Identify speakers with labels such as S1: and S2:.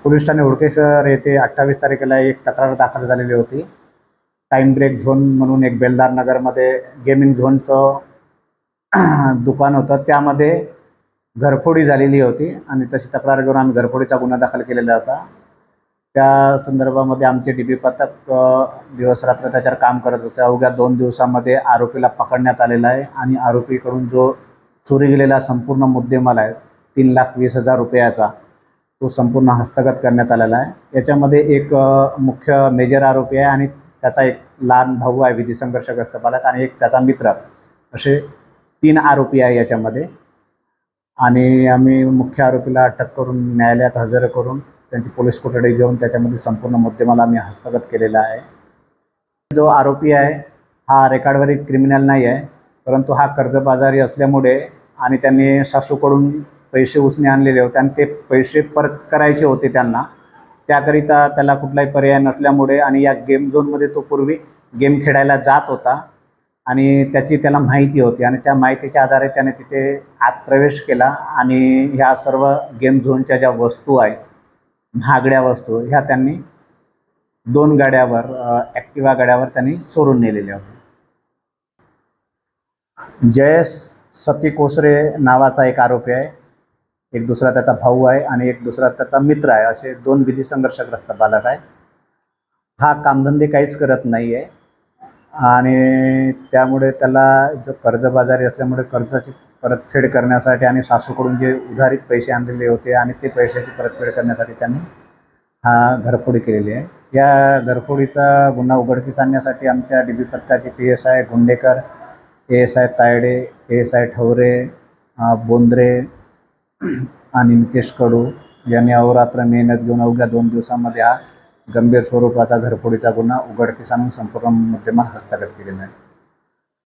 S1: Police Thane Hudkeshwar येथे 28 तारखेला एक तक्रार दाखल झालेली होती. टाईम ब्रेक झोन म्हणून एक बेलदार नगरमध्ये गेमिंग झोनचं दुकान होतं, त्यामध्ये घरफोडी झालेली होती आणि तशी तक्रार घेऊन आम्ही घरफोडीचा गुन्हा दाखल केलेला होता. त्या संदर्भामध्ये आमचे DP पथक दिवसरात्र त्याच्यावर काम करत होते. अवघ्या 2 दिवसामध्ये आरोपीला पकडण्यात आलेला आहे आणि आरोपीकडून जो चोरी गेलेला संपूर्ण मुद्देमाल आहे 3,20,000 रुपयाचा, तो संपूर्ण हस्तगत करण्यात आलेला आहे. याच्यामध्ये एक मुख्य मेजर आरोपी आहे आणि त्याचा एक लहान भाऊ आहे विधी संघर्षग्रस्त बालक आणि एक त्याचा मित्र, असे 3 आरोपी आहे याच्यामध्ये. आणि आम्ही मुख्य आरोपीला अटक करून न्यायालयात हजर करून त्यांची पोलीस कोठडी घेऊन त्याच्यामध्ये संपूर्ण मुद्देमाल आम्ही हस्तगत केलेला आहे. जो आरोपी आहे हा रेकॉर्डवरील क्रिमिनल नाही आहे, परंतु हा कर्जबाजारी असल्यामुळे आणि त्यांनी सासूकडून पैसे उसने आणलेले होते आणि ते पैसे परत करायचे होते त्यांना, त्याकरिता त्याला कुठलाही पर्याय नसल्यामुळे आणि या गेम झोनमध्ये तो पूर्वी गेम खेळायला जात होता आणि त्याची त्याला माहिती होती आणि त्या माहितीच्या आधारे त्याने तिथे आत प्रवेश केला आणि ह्या सर्व गेम झोनच्या ज्या वस्तू आहे, महागड्या वस्तू, ह्या त्यांनी 2 गाड्यावर ॲक्टिवा गाड्यावर त्यांनी चोरून नेलेल्या होत्या. जयेश सती कोसरे नावाचा एक आरोपी आहे, एक दुसरा त्याचा भाऊ आहे आणि एक दुसरा त्याचा मित्र आहे, असे 2 विधी संघर्षग्रस्त बालक आहे. हा कामधंदे काहीच करत नाही आहे आणि त्यामुळे त्याला जो कर्जबाजारी असल्यामुळे कर्जाची परतफेड करण्यासाठी आणि सासूकडून जे उधारीत पैसे आणलेले होते आणि ते पैशाची परतफेड करण्यासाठी त्यांनी हा घरफोडी केलेली आहे. या घरफोडीचा गुन्हा उघडकीस आणण्यासाठी आमच्या DP पथकाचे PSI गुंडेकर, ASI Tayde, ASI Thaware, Bondre आणि नितेश कडू यांनी अहोरात्र मेहनत घेऊन अवघ्या 2 दिवसामध्ये हा गंभीर स्वरूपाचा घरफोडीचा गुन्हा उघडकीस आणून संपूर्ण मुद्देमाल हस्तगत केलेला आहे.